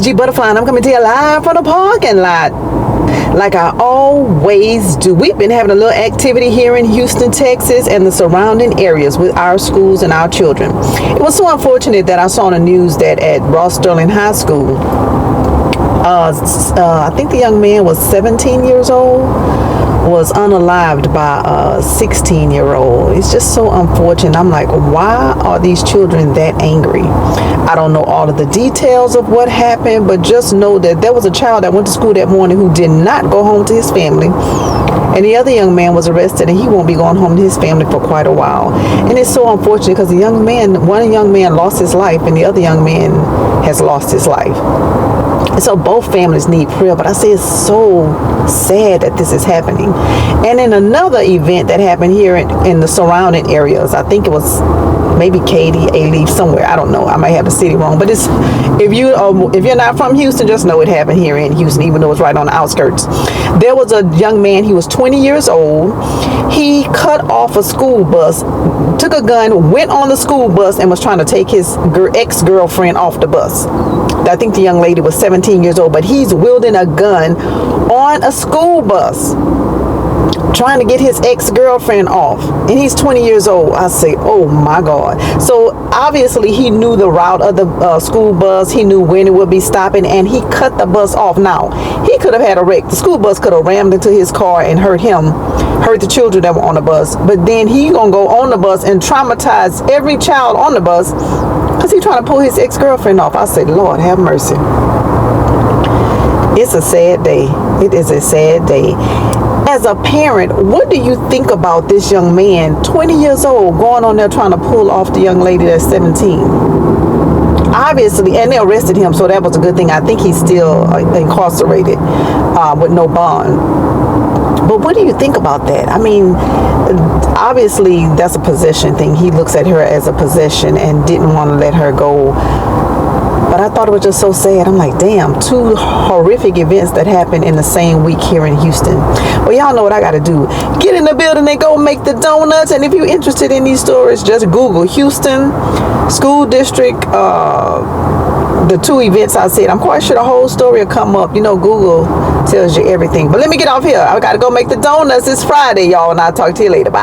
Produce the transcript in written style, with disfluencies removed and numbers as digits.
Lady G Butterfly, and I'm coming to you live from the parking lot, like I always do. We've been having a little activity here in Houston, Texas, and the surrounding areas with our schools and our children. It was so unfortunate that I saw on the news that at Ross Sterling High School, I think the young man was 17 years old, was unalived by a 16-year-old. It's just so unfortunate. I'm like, why are these children that angry? I don't know all of the details of what happened, but just know that there was a child that went to school that morning who did not go home to his family, and the other young man was arrested, and he won't be going home to his family for quite a while. And it's so unfortunate because one young man lost his life, and the other young man has lost his life. And so both families need prayer, but I say it's so sad that this is happening. And in another event that happened here in the surrounding areas, I think it was maybe Katy, A-Leaf, somewhere, I don't know, I might have the city wrong, but it's if you're not from Houston, just know it happened here in Houston, even though it's right on the outskirts. There was a young man, he was 20 years old. He cut off a school bus, took a gun, went on the school bus, and was trying to take his ex-girlfriend off the bus. I think the young lady was 17 years old, but he's wielding a gun on a school bus, trying to get his ex-girlfriend off, and he's 20 years old. I say, oh my God. So obviously he knew the route of the school bus. He knew when it would be stopping, and he cut the bus off. Now, he could have had a wreck. The school bus could have rammed into his car and hurt the children that were on the bus. But then he gonna go on the bus and traumatize every child on the bus because he's trying to pull his ex-girlfriend off. I say, Lord, have mercy. It's a sad day. It is a sad day. As a parent, what do you think about this young man, 20 years old, going on there trying to pull off the young lady that's 17? Obviously, and they arrested him, so that was a good thing. I think he's still incarcerated with no bond. But what do you think about that? I mean, obviously, that's a possession thing. He looks at her as a possession and didn't want to let her go. But I thought it was just so sad. I'm like, damn, two horrific events that happened in the same week here in Houston. Well, y'all know what I got to do. Get in the building and go make the donuts. And if you're interested in these stories, just Google Houston School District, the two events I said. I'm quite sure the whole story will come up. You know, Google tells you everything. But let me get off here. I got to go make the donuts. It's Friday, y'all, and I'll talk to you later. Bye.